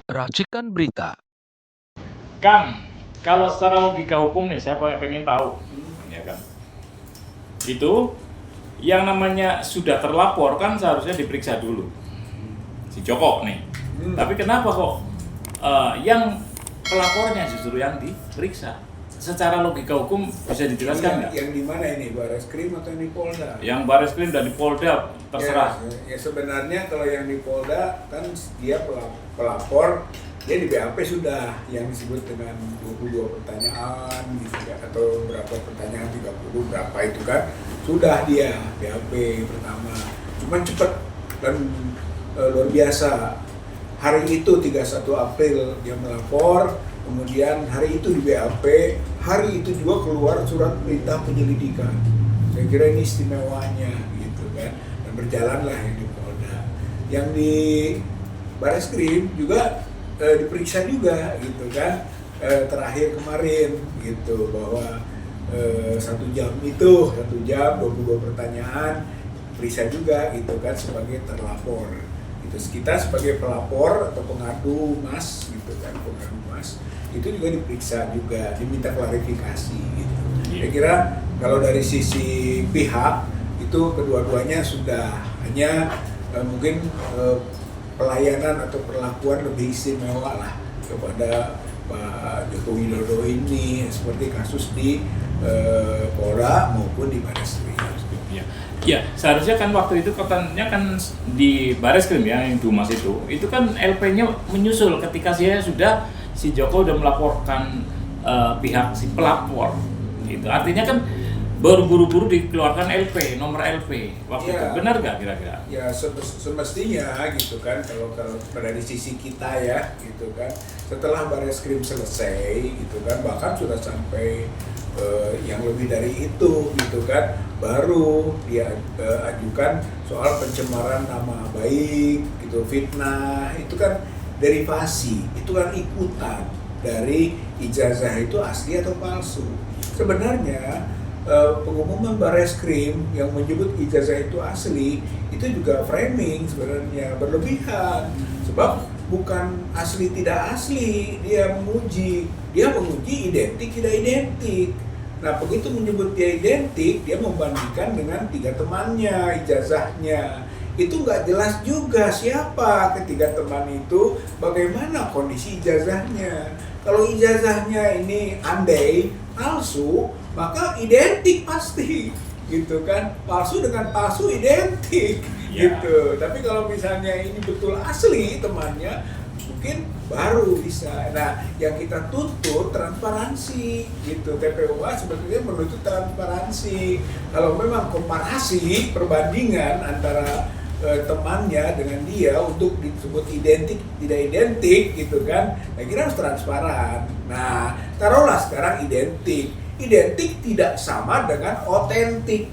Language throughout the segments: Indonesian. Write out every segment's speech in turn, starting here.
Racikan berita. Kang, kalau secara logika hukum nih, saya pengen tahu, ya kan? Itu yang namanya sudah terlapor kan seharusnya diperiksa dulu si Joko nih. Tapi kenapa kok yang pelapornya justru yang diperiksa? Secara logika hukum bisa dijelaskan nggak? Yang di mana ini, Bareskrim atau yang di Polda? Yang Bareskrim dan di Polda terserah. Ya sebenarnya kalau yang di Polda kan dia pelapor, dia di BAP sudah yang disebut dengan 22 pertanyaan gitu ya, atau berapa pertanyaan, 30 berapa itu kan sudah dia BAP pertama. Cuman cepat dan luar biasa. Hari itu 31 April dia melapor, kemudian hari itu di BAP, hari itu juga keluar surat perintah penyelidikan. Saya kira ini istimewanya gitu kan, dan berjalanlah yang di Polda. Yang di Bareskrim juga diperiksa juga gitu kan, terakhir kemarin gitu, bahwa 1 jam 22 pertanyaan periksa juga gitu kan sebagai terlapor. Kita sebagai pelapor atau pengadu mas gitu kan, pengadu mas itu juga diperiksa juga, diminta klarifikasi gitu. Saya kira kalau dari sisi pihak itu kedua-duanya sudah hanya mungkin pelayanan atau perlakuan lebih istimewa lah kepada Pak Joko Widodo ini, seperti kasus di Polda maupun di Bareskrim. Ya, seharusnya kan waktu itu katanya kan di Bareskrim ya, yang Dumas itu kan LP-nya menyusul ketika si Joko udah melaporkan pihak si pelapor gitu. Artinya kan baru buru-buru dikeluarkan LP, nomor LP waktu itu. Benar nggak kira-kira? Ya semestinya gitu kan, kalau dari sisi kita ya gitu kan, setelah Bareskrim selesai gitu kan, bahkan sudah sampai yang lebih dari itu gitu kan, baru dia ajukan soal pencemaran nama baik gitu, fitnah, itu kan derivasi, itu kan ikutan dari ijazah itu asli atau palsu. Sebenarnya pengumuman Bareskrim yang menyebut ijazah itu asli itu juga framing sebenarnya berlebihan, sebab bukan asli tidak asli, dia menguji identik tidak identik. Nah begitu menyebut dia identik, dia membandingkan dengan 3 temannya ijazahnya. Itu nggak jelas juga siapa ketiga teman itu, bagaimana kondisi ijazahnya. Kalau ijazahnya ini andai palsu, maka identik pasti gitu kan, palsu dengan palsu identik gitu. Tapi kalau misalnya ini betul asli temannya, mungkin baru bisa. Nah, yang kita tuntut transparansi gitu. TPUA sebetulnya menuntut transparansi. Kalau memang komparasi, perbandingan antara temannya dengan dia untuk disebut identik tidak identik gitu kan, saya kira harus transparan. Nah, taruhlah sekarang identik tidak sama dengan otentik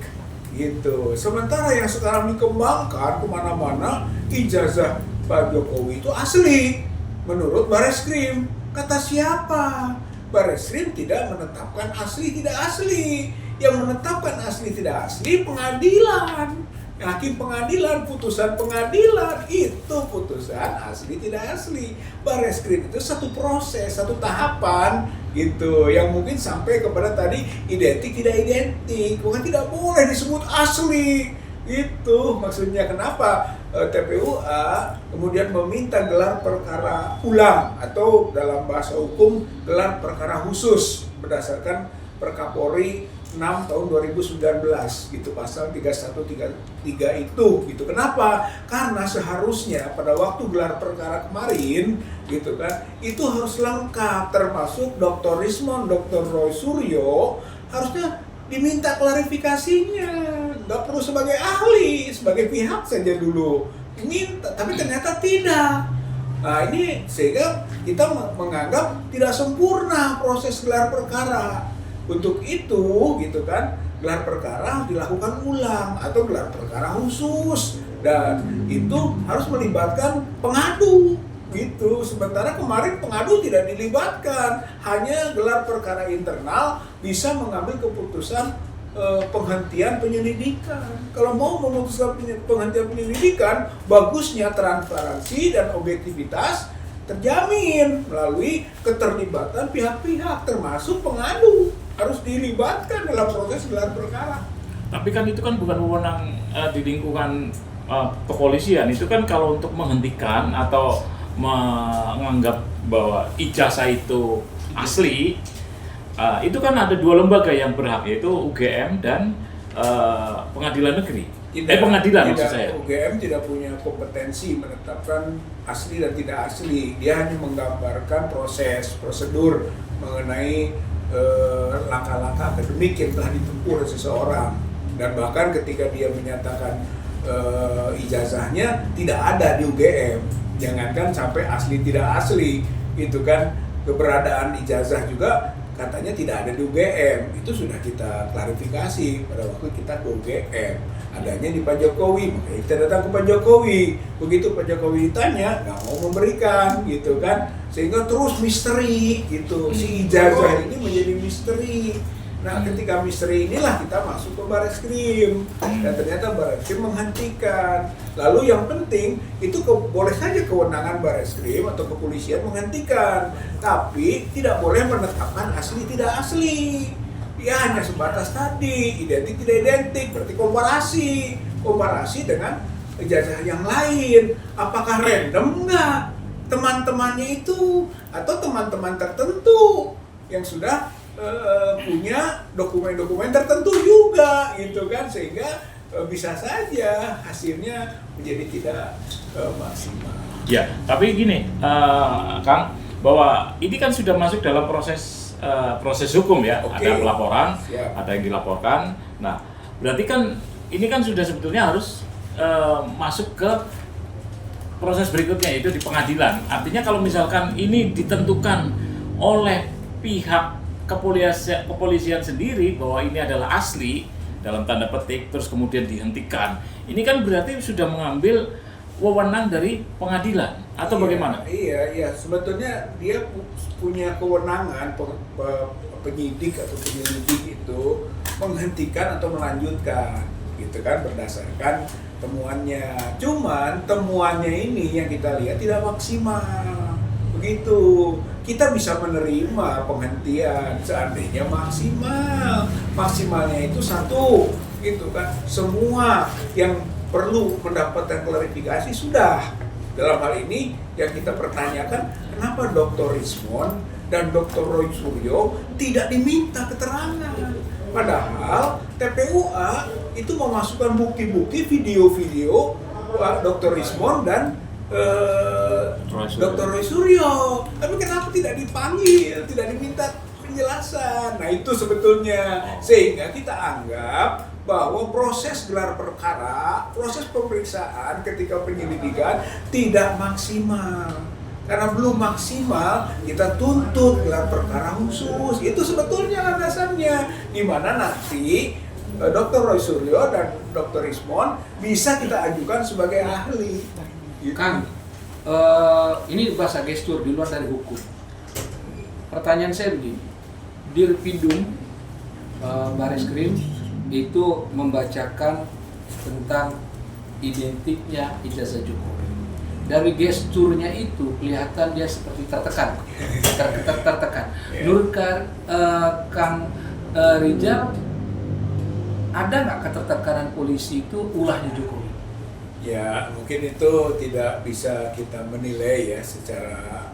gitu. Sementara yang sekarang dikembangkan kemana-mana, ijazah Pak Jokowi itu asli menurut Bareskrim. Kata siapa? Bareskrim tidak menetapkan asli tidak asli. Yang menetapkan asli tidak asli pengadilan. Hakim pengadilan, putusan pengadilan, itu putusan asli tidak asli. Bareskrim itu satu proses, satu tahapan gitu, yang mungkin sampai kepada tadi identik tidak identik, bukan tidak boleh disebut asli. Itu maksudnya kenapa TPUA kemudian meminta gelar perkara ulang, atau dalam bahasa hukum gelar perkara khusus berdasarkan Perkapolri 6 tahun 2019 gitu, pasal 3133 itu gitu. Kenapa? Karena seharusnya pada waktu gelar perkara kemarin gitu kan, itu harus lengkap, termasuk Dr. Rismon, Dr. Roy Suryo harusnya diminta klarifikasinya, nggak perlu sebagai ahli, sebagai pihak saja dulu minta, tapi ternyata tidak. Nah ini sehingga kita menganggap tidak sempurna proses gelar perkara. Untuk itu gitu kan, gelar perkara dilakukan ulang atau gelar perkara khusus, dan itu harus melibatkan pengadu gitu. Sementara kemarin pengadu tidak dilibatkan, hanya gelar perkara internal bisa mengambil keputusan penghentian penyelidikan. Kalau mau memutuskan penghentian penyelidikan, bagusnya transparansi dan objektivitas terjamin melalui keterlibatan pihak-pihak termasuk pengadu harus dilibatkan dalam proses gelar perkara. Tapi kan itu kan bukan wewenang di lingkungan kepolisian. Itu kan kalau untuk menghentikan atau menganggap bahwa ijazah itu asli, itu kan ada dua lembaga yang berhak, yaitu UGM dan Pengadilan Negeri. Pengadilan maksud saya. UGM tidak punya kompetensi menetapkan asli dan tidak asli. Dia hanya menggambarkan prosedur mengenai langkah-langkah akademik yang telah ditempuh oleh seseorang. Dan bahkan ketika dia menyatakan ijazahnya tidak ada di UGM, jangankan sampai asli tidak asli, itu kan keberadaan ijazah juga katanya tidak ada di UGM. Itu sudah kita klarifikasi pada waktu kita ke UGM, adanya di Pak Jokowi, makanya kita datang ke Pak Jokowi. Begitu Pak Jokowi ditanya, nggak mau memberikan, gitu kan, sehingga terus misteri gitu, si ijazah ini menjadi misteri. Nah, ketika misteri inilah kita masuk ke Bareskrim, dan ternyata Bareskrim menghentikan. Lalu yang penting itu boleh saja kewenangan Bareskrim atau kepolisian menghentikan, tapi tidak boleh menetapkan asli tidak asli. Dia hanya sebatas tadi, identik tidak identik, berarti komparasi dengan ijazah yang lain. Apakah random enggak teman-temannya itu, atau teman-teman tertentu yang sudah punya dokumen-dokumen tertentu juga, gitu kan, sehingga bisa saja hasilnya menjadi tidak maksimal. Ya, tapi gini, Kang, bahwa ini kan sudah masuk dalam proses hukum ya. Oke. Ada pelaporan, Siap. ada yang dilaporkan. Nah, berarti kan ini kan sudah sebetulnya harus masuk ke proses berikutnya, yaitu di pengadilan. Artinya kalau misalkan ini ditentukan oleh pihak kepolisian sendiri bahwa ini adalah asli dalam tanda petik, terus kemudian dihentikan, ini kan berarti sudah mengambil wewenang dari pengadilan atau bagaimana? Iya, sebetulnya dia punya kewenangan, penyidik atau penyelidik itu menghentikan atau melanjutkan, gitu kan, berdasarkan temuannya. Cuman temuannya ini yang kita lihat tidak maksimal, begitu. Kita bisa menerima penghentian seandainya maksimalnya itu 1, gitu kan. Semua yang perlu mendapatkan klarifikasi sudah. Dalam hal ini yang kita pertanyakan, kenapa Dr. Rismond dan Dr. Roy Suryo tidak diminta keterangan? Padahal TPUA itu memasukkan bukti-bukti video-video Dr. Rismond dan Dr. Roy Suryo, tapi kenapa tidak dipanggil, tidak diminta penjelasan? Nah, itu sebetulnya sehingga kita anggap bahwa proses gelar perkara, proses pemeriksaan ketika penyelidikan tidak maksimal. Karena belum maksimal, kita tuntut gelar perkara khusus. Itu sebetulnya landasannya, di mana nanti Dr. Roy Suryo dan Dr. Rismond bisa kita ajukan sebagai ahli. Kang, ini bahasa gestur di luar dari hukum. Pertanyaan saya begini, Dirpidum Bareskrim itu membacakan tentang identiknya ijazah Jokowi. Dari gesturnya itu kelihatan dia seperti tertekan, tertekan. Menurut Kang Rijal, ada nggak ketertekanan polisi itu ulahnya Jokowi? Ya, mungkin itu tidak bisa kita menilai ya secara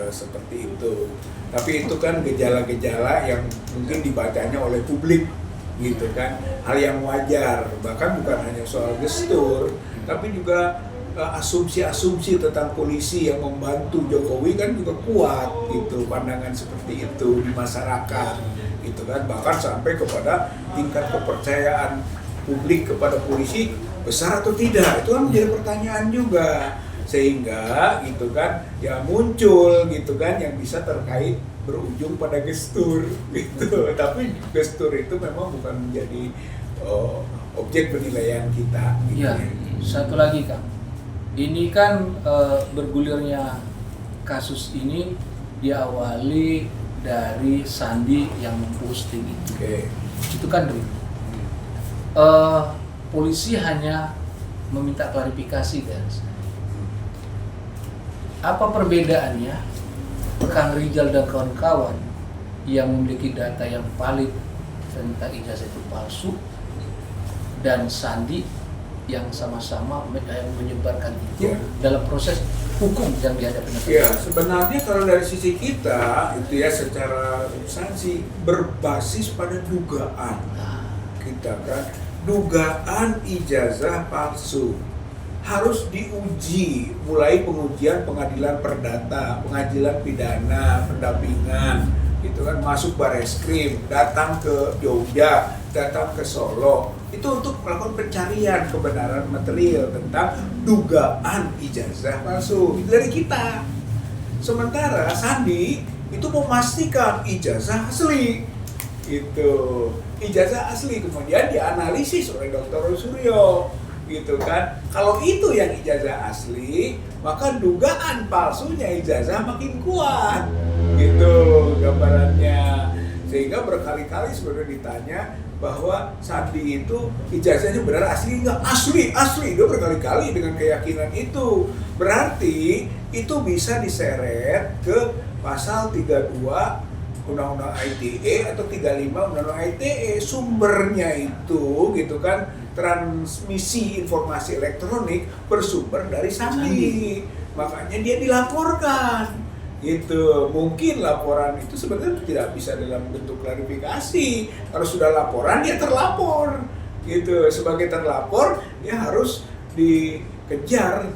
seperti itu. Tapi itu kan gejala-gejala yang mungkin dibacanya oleh publik, gitu kan. Hal yang wajar, bahkan bukan hanya soal gestur, tapi juga asumsi-asumsi tentang polisi yang membantu Jokowi kan juga kuat, gitu. Pandangan seperti itu di masyarakat, gitu kan. Bahkan sampai kepada tingkat kepercayaan publik kepada polisi besar atau tidak, itu kan menjadi pertanyaan juga, sehingga gitu kan ya muncul gitu kan yang bisa terkait berujung pada gestur gitu. Tapi gestur itu memang bukan menjadi objek penilaian kita gitu. Iya. Satu lagi Kang, ini kan bergulirnya kasus ini diawali dari Sandi yang memposting itu. Itu kan polisi hanya meminta klarifikasi dari saya. Apa perbedaannya Kang Rizal dan kawan-kawan yang memiliki data yang valid tentang ijazah itu palsu dan Sandi yang sama-sama yang menyebarkan itu dalam proses hukum yang dihadapi negara? Ya, sebenarnya kalau dari sisi kita itu ya secara substansi berbasis pada dugaan. Kita kan dugaan ijazah palsu harus diuji, mulai pengujian pengadilan perdata, pengadilan pidana, pendampingan, gitu kan, masuk Bareskrim, datang ke Jogja, datang ke Solo, itu untuk melakukan pencarian kebenaran material tentang dugaan ijazah palsu. Itu dari kita. Sementara Sandi itu memastikan ijazah asli, itu ijazah asli kemudian dianalisis oleh Dr. Suryo, gitu kan. Kalau itu yang ijazah asli, maka dugaan palsunya ijazah makin kuat, gitu gambarannya. Sehingga berkali-kali sebenarnya ditanya bahwa Sandi itu ijazahnya benar asli nggak? Asli. Dia berkali-kali dengan keyakinan itu. Berarti itu bisa diseret ke pasal 32 Undang-Undang ITE atau 35 Undang-Undang ITE. Sumbernya itu, gitu kan, transmisi informasi elektronik bersumber dari Sandi. Makanya dia dilaporkan, gitu. Mungkin laporan itu sebenarnya tidak bisa dalam bentuk klarifikasi. Kalau sudah laporan, dia terlapor, gitu. Sebagai terlapor, dia harus dikejar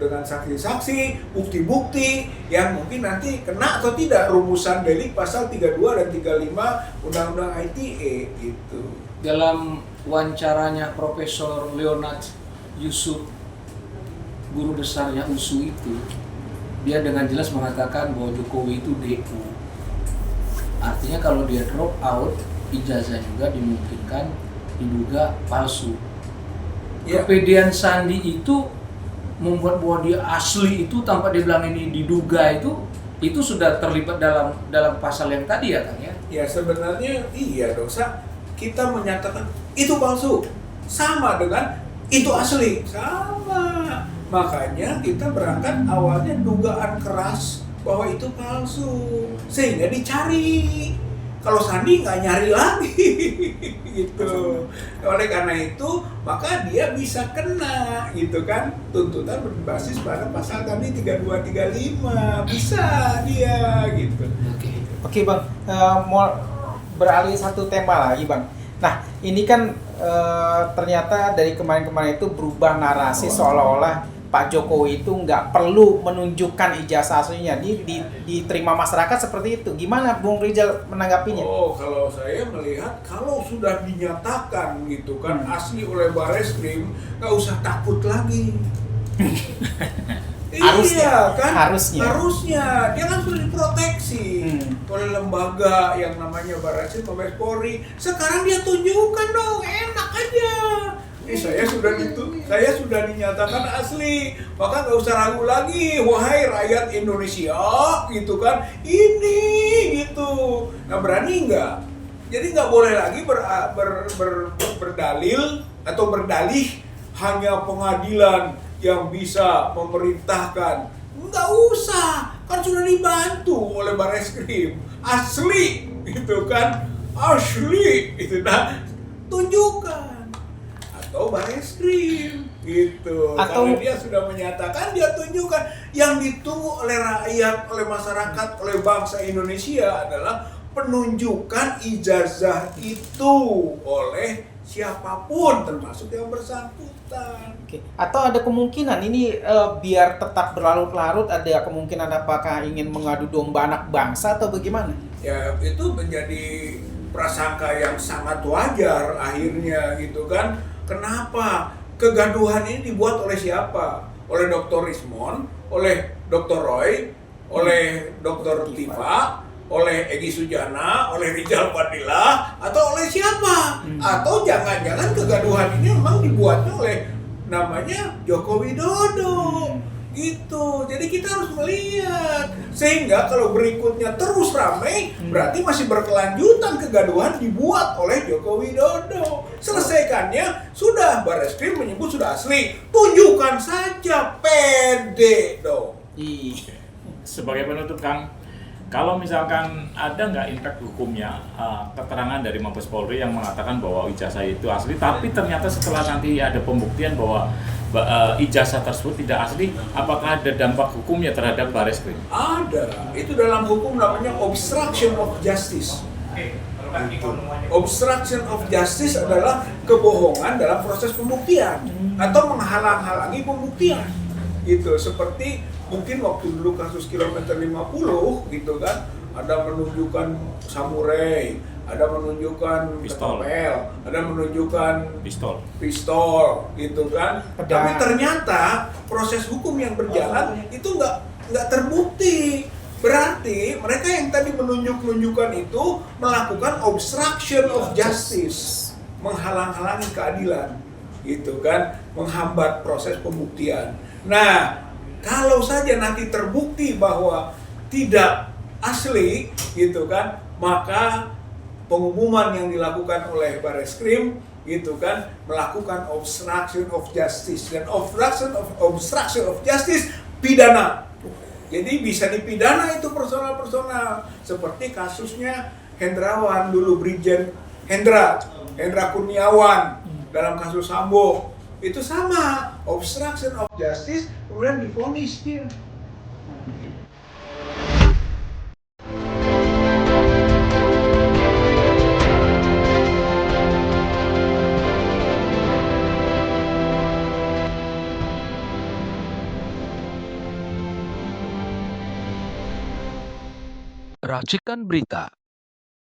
dengan saksi-saksi, bukti-bukti yang mungkin nanti kena atau tidak rumusan delik pasal 32 dan 35 Undang-Undang ITE, gitu. Dalam wawancaranya Profesor Leonard Yusuf, guru besarnya USU itu, dia dengan jelas mengatakan bahwa Jokowi itu DU. Artinya kalau dia drop out, ijazah juga dimungkinkan diduga palsu. Kepedean Sandi itu membuat bahwa dia asli itu tanpa dibilang ini diduga itu sudah terlibat dalam pasal yang tadi ya Kang ya? Ya sebenarnya iya dosa. Kita menyatakan itu palsu sama dengan itu asli, sama. Makanya kita berangkat awalnya dugaan keras bahwa itu palsu, sehingga dicari. Kalau Sandi nggak nyari lagi, gitu. Oleh karena itu, maka dia bisa kena, gitu kan, tuntutan berbasis pada pasal tadi 3235, bisa dia, gitu. Oke Bang, mau beralih satu tema lagi Bang. Nah ini kan ternyata dari kemarin-kemarin itu berubah narasi seolah-olah Pak Jokowi itu nggak perlu menunjukkan ijazah aslinya, diterima masyarakat seperti itu. Gimana Bung Rizal menanggapinya? Oh, kalau saya melihat kalau sudah dinyatakan gitu kan asli oleh Bareskrim, nggak usah takut lagi. Iya kan? Harusnya dia kan sudah diproteksi oleh lembaga yang namanya Bareskrim, Mabes Polri. Sekarang dia tunjukkan dong, enak aja. Saya sudah dinyatakan asli, maka nggak usah ragu lagi, wahai rakyat Indonesia, gitu kan, ini gitu. Nah berani nggak? Jadi nggak boleh lagi berdalil atau berdalih hanya pengadilan yang bisa memerintahkan. Nggak usah, kan sudah dibantu oleh Bareskrim, asli, gitu kan, asli, itu nah tunjukkan. Atau Bareskrim, gitu. Atau karena dia sudah menyatakan, dia tunjukkan. Yang ditunggu oleh rakyat, oleh masyarakat, oleh bangsa Indonesia adalah penunjukan ijazah itu oleh siapapun, termasuk yang bersangkutan. Oke. Atau ada kemungkinan ini biar tetap berlarut-larut, ada kemungkinan apakah ingin mengadu domba anak bangsa atau bagaimana? Ya itu menjadi prasangka yang sangat wajar akhirnya, gitu kan. Kenapa? Kegaduhan ini dibuat oleh siapa? Oleh Dr. Rismon, oleh Dr. Roy, oleh Dr. Tifa, oleh Egy Sujana, oleh Rizal Fadila, atau oleh siapa? Atau jangan-jangan kegaduhan ini memang dibuatnya oleh namanya Joko Widodo, gitu. Jadi kita harus melihat, sehingga kalau berikutnya terus ramai, berarti masih berkelanjutan kegaduhan dibuat oleh Joko Widodo. Selesaikannya sudah, Bareskrim menyebut sudah asli, tunjukkan saja, pede dong. Iya. Sebagai penutup Kang, kalau misalkan ada nggak impact hukumnya keterangan dari Mabes Polri yang mengatakan bahwa ijazah itu asli, tapi ternyata setelah nanti ada pembuktian bahwa ijazah tersebut tidak asli, apakah ada dampak hukumnya terhadap Bareskrim? Ada. Itu dalam hukum namanya obstruction of justice. Gitu. Obstruction of justice adalah kebohongan dalam proses pembuktian atau menghalang-halangi pembuktian. Gitu. Seperti mungkin waktu dulu kasus kilometer 50 gitu kan, ada menunjukkan samurai, ada menunjukkan Pistol. ketapel, ada menunjukkan Pistol. gitu kan. Pedang. Tapi ternyata proses hukum yang berjalan itu nggak terbukti. Berarti mereka yang tadi menunjukkan itu melakukan obstruction of justice, menghalang-halangi keadilan, gitu kan, menghambat proses pembuktian. Nah, kalau saja nanti terbukti bahwa tidak asli, gitu kan, maka pengumuman yang dilakukan oleh Bareskrim, gitu kan, melakukan obstruction of justice, dan obstruction of justice pidana. Jadi bisa dipidana itu personal-personal, seperti kasusnya Hendrawan dulu, Brigjen Hendra Kurniawan dalam kasus Sambo. Itu sama, obstruction of justice, kemudian divonis dia. Racikan Berita